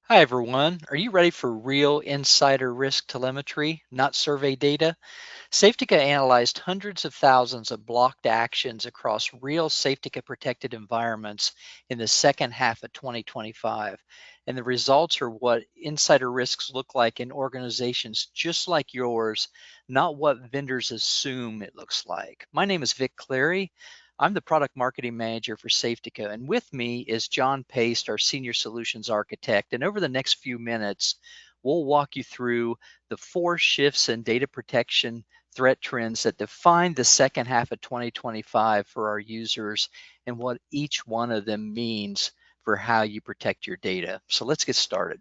Hi, everyone. Are you ready for real insider risk telemetry, not survey data? Safetica analyzed hundreds of thousands of blocked actions across real Safetica protected environments in the second half of 2025. And the results are what insider risks look like in organizations just like yours, not what vendors assume it looks like. My name is Vic Cleary. I'm the product marketing manager for Safetica, and with me is John Paist, our senior solutions architect. And over the next few minutes, we'll walk you through the four shifts in data protection threat trends that define the second half of 2025 for our users and what each one of them means for how you protect your data. So let's get started.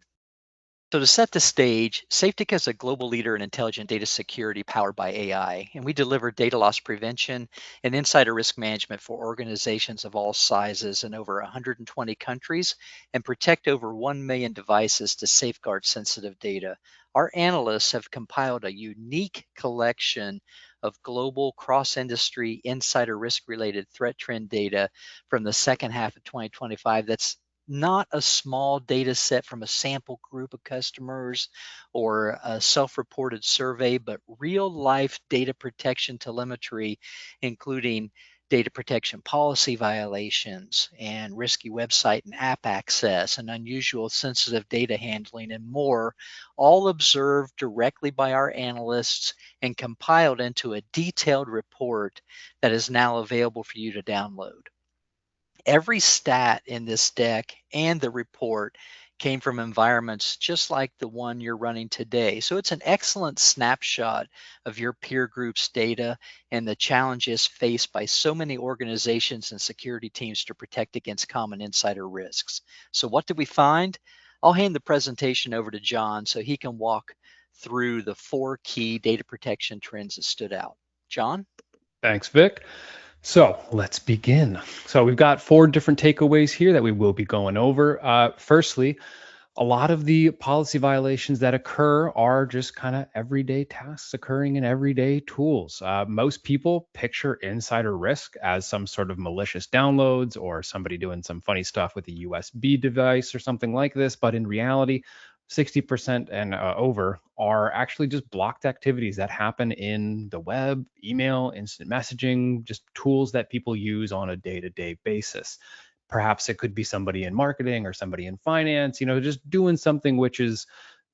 So to set the stage, Safetica is a global leader in intelligent data security powered by AI, and we deliver data loss prevention and insider risk management for organizations of all sizes in over 120 countries and protect over 1 million devices to safeguard sensitive data. Our analysts have compiled a unique collection of global cross-industry insider risk-related threat trend data from the second half of 2025 that's not a small data set from a sample group of customers or a self-reported survey, but real life data protection telemetry, including data protection policy violations and risky website and app access and unusual sensitive data handling and more, all observed directly by our analysts and compiled into a detailed report that is now available for you to download. Every stat in this deck and the report came from environments just like the one you're running today. So it's an excellent snapshot of your peer group's data and the challenges faced by so many organizations and security teams to protect against common insider risks. So what did we find? I'll hand the presentation over to John so he can walk through the four key data protection trends that stood out. John? Thanks, Vic. So let's begin. So we've got four different takeaways here that we will be going over. Firstly, a lot of the policy violations that occur are just kind of everyday tasks occurring in everyday tools. Most people picture insider risk as some sort of malicious downloads or somebody doing some funny stuff with a USB device or something like this. But in reality, 60% and over are actually just blocked activities that happen in the web, email, instant messaging, just tools that people use on a day to day basis. Perhaps it could be somebody in marketing or somebody in finance, just doing something which is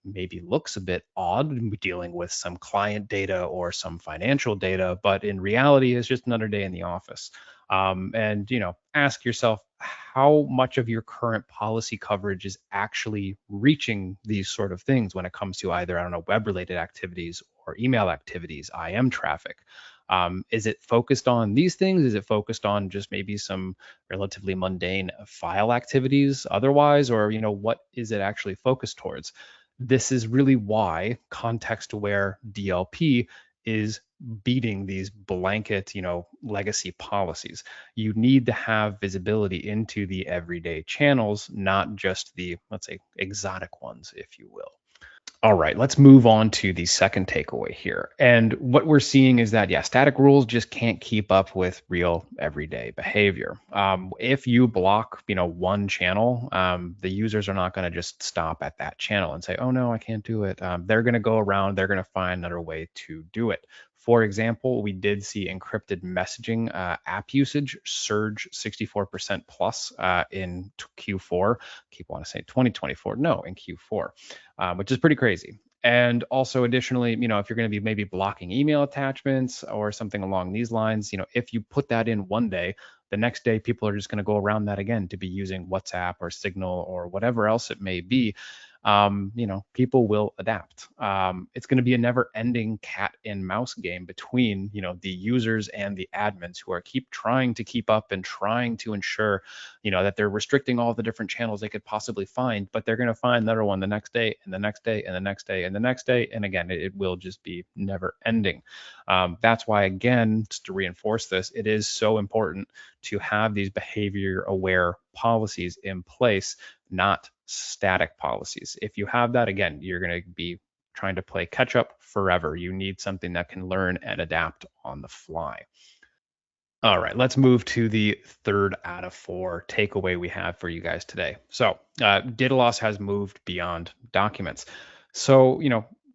maybe looks a bit odd, dealing with some client data or some financial data, but in reality, it's just another day in the office. And ask yourself how much of your current policy coverage is actually reaching these sort of things when it comes to either, I don't know, web related activities or email activities, IM traffic. Is it focused on these things? Is it focused on just maybe some relatively mundane file activities otherwise? Or, what is it actually focused towards? This is really why context aware DLP is beating these blanket, legacy policies. You need to have visibility into the everyday channels, not just the, let's say, exotic ones, if you will. All right, let's move on to the second takeaway here. And what we're seeing is that, yeah, static rules just can't keep up with real everyday behavior. If you block, one channel, the users are not going to just stop at that channel and say, oh, no, I can't do it. They're going to go around, they're going to find another way to do it. For example, we did see encrypted messaging app usage surge 64% plus in Q4. Keep want to say 2024. No, in Q4, which is pretty crazy. And also, additionally, if you're going to be maybe blocking email attachments or something along these lines, if you put that in one day, the next day people are just going to go around that again to be using WhatsApp or Signal or whatever else it may be. People will adapt. It's going to be a never-ending cat and mouse game between, the users and the admins who are trying to keep up and trying to ensure, that they're restricting all the different channels they could possibly find, but they're going to find another one the next day and the next day and the next day and the next day. And again, it will just be never ending. That's why, again, just to reinforce this, it is so important to have these behavior aware policies in place, not static policies. If you have that, again, you're going to be trying to play catch up forever. You need something that can learn and adapt on the fly. All right, let's move to the third out of four takeaway we have for you guys today. So, data loss has moved beyond documents. So,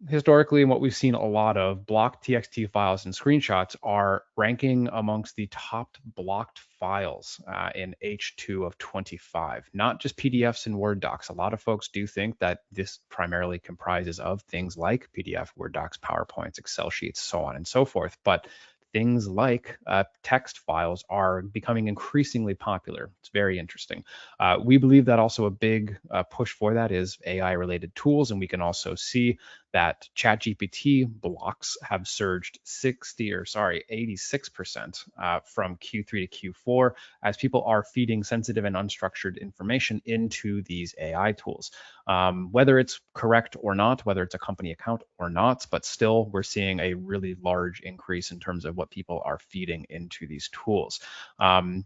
historically, what we've seen a lot of blocked TXT files and screenshots are ranking amongst the top blocked files in H2 of 25, not just PDFs and Word docs. A lot of folks do think that this primarily comprises of things like PDF, Word docs, PowerPoints, Excel sheets, so on and so forth. But things like text files are becoming increasingly popular. It's very interesting. We believe that also a big push for that is AI related tools. And we can also see that ChatGPT blocks have surged 86% from Q3 to Q4 as people are feeding sensitive and unstructured information into these AI tools. Whether it's correct or not, whether it's a company account or not, but still we're seeing a really large increase in terms of what people are feeding into these tools. And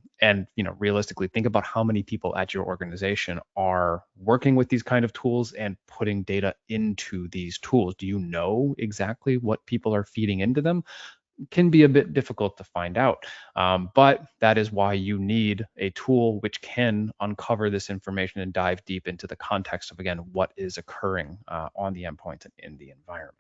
realistically, think about how many people at your organization are working with these kind of tools and putting data into these tools. Do you know exactly what people are feeding into them? Can be a bit difficult to find out. But that is why you need a tool which can uncover this information and dive deep into the context of, again, what is occurring on the endpoint and in the environment.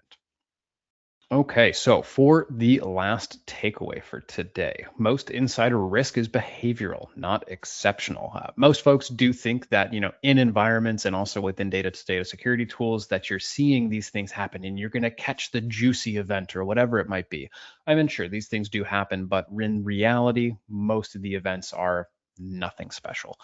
Okay, so for the last takeaway for today, most insider risk is behavioral, not exceptional. Most folks do think that, in environments and also within data security tools, that you're seeing these things happen and you're going to catch the juicy event or whatever it might be. I mean, sure, these things do happen, but in reality, most of the events are nothing special.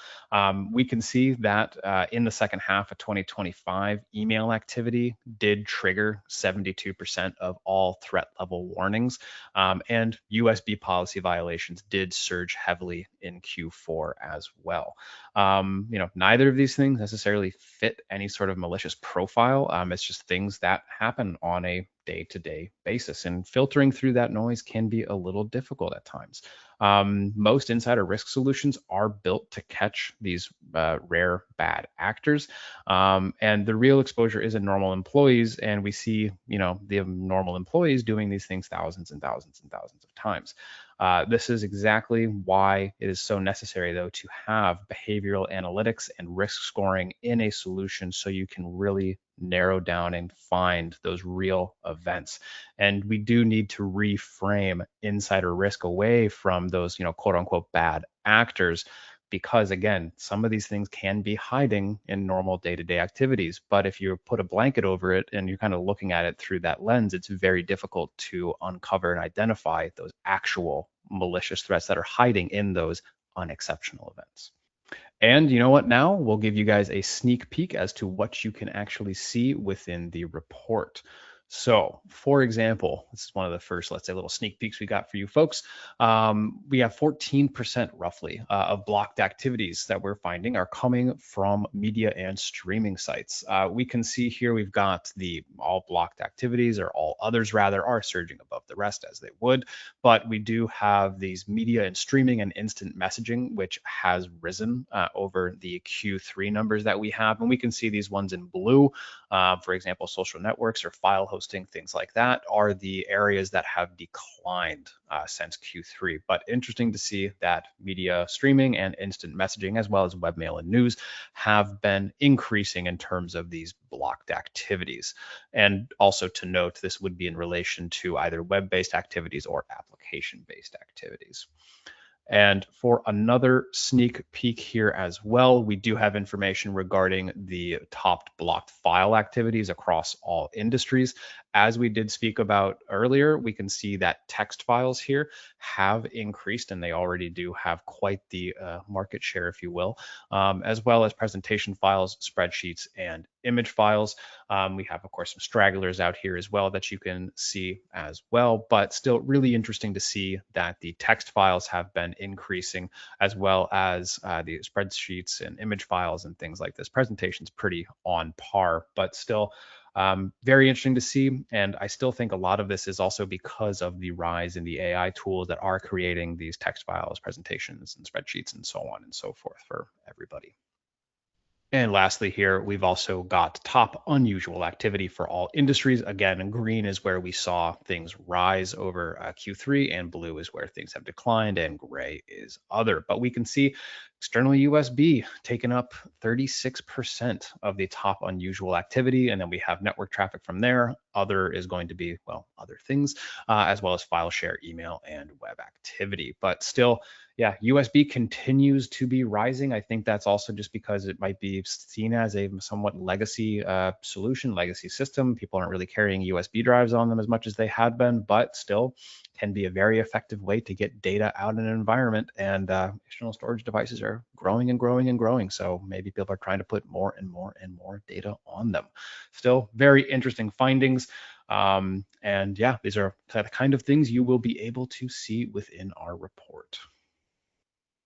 We can see that in the second half of 2025, email activity did trigger 72% of all threat level warnings, and USB policy violations did surge heavily in Q4 as well. Neither of these things necessarily fit any sort of malicious profile. It's just things that happen on a day-to-day basis, and filtering through that noise can be a little difficult at times. Most insider risk solutions are built to catch these rare bad actors, and the real exposure is in normal employees, and we see the normal employees doing these things thousands and thousands and thousands of times. This is exactly why it is so necessary, though, to have behavioral analytics and risk scoring in a solution so you can really narrow down and find those real events. And we do need to reframe insider risk away from those, quote unquote, bad actors, because again, some of these things can be hiding in normal day-to-day activities. But if you put a blanket over it and you're kind of looking at it through that lens, it's very difficult to uncover and identify those actual malicious threats that are hiding in those unexceptional events. And you know what? Now we'll give you guys a sneak peek as to what you can actually see within the report. So, for example, this is one of the first, let's say, little sneak peeks we got for you folks. We have 14% roughly of blocked activities that we're finding are coming from media and streaming sites. We can see here we've got the all blocked activities, or all others rather, are surging above the rest as they would. But we do have these media and streaming and instant messaging, which has risen over the Q3 numbers that we have. And we can see these ones in blue, for example, social networks or file hosting, things like that, are the areas that have declined since Q3. But interesting to see that media streaming and instant messaging, as well as webmail and news, have been increasing in terms of these blocked activities. And also to note, this would be in relation to either web-based activities or application-based activities. And for another sneak peek here as well, we do have information regarding the top blocked file activities across all industries. As we did speak about earlier, we can see that text files here have increased, and they already do have quite the market share, if you will, as well as presentation files, spreadsheets, and image files. We have, of course, some stragglers out here as well that you can see as well, but still really interesting to see that the text files have been increasing, as well as the spreadsheets and image files and things like this. Presentation's pretty on par, but still very interesting to see. And I still think a lot of this is also because of the rise in the AI tools that are creating these text files, presentations, and spreadsheets, and so on and so forth for everybody. And lastly, here we've also got top unusual activity for all industries. Again, green is where we saw things rise over Q3, and blue is where things have declined, and gray is other. But we can see external USB taking up 36% of the top unusual activity. And then we have network traffic from there. Other is going to be, well, other things, as well as file share, email, and web activity. But still, yeah, USB continues to be rising. I think that's also just because it might be seen as a somewhat legacy solution, legacy system. People aren't really carrying USB drives on them as much as they had been, but still can be a very effective way to get data out in an environment. And external storage devices are growing and growing and growing. So maybe people are trying to put more and more and more data on them. Still very interesting findings. And yeah, these are the kind of things you will be able to see within our report.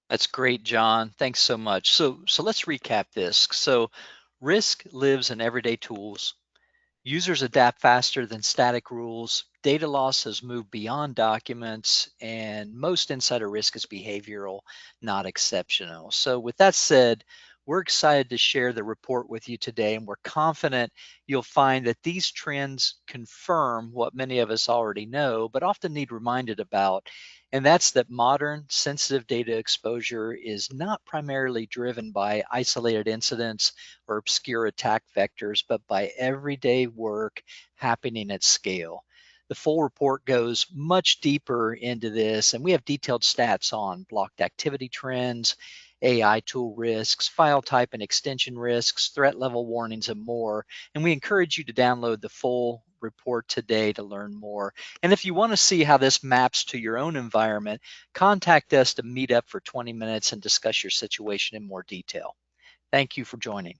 That's great, John. Thanks so much. So let's recap this. So risk lives in everyday tools. Users adapt faster than static rules. Data loss has moved beyond documents, and most insider risk is behavioral, not exceptional. So, with that said, we're excited to share the report with you today, and we're confident you'll find that these trends confirm what many of us already know, but often need reminded about. And that's that modern sensitive data exposure is not primarily driven by isolated incidents or obscure attack vectors, but by everyday work happening at scale. The full report goes much deeper into this, and we have detailed stats on blocked activity trends, AI tool risks, file type and extension risks, threat level warnings, and more. And we encourage you to download the full report today to learn more. And if you want to see how this maps to your own environment, contact us to meet up for 20 minutes and discuss your situation in more detail. Thank you for joining.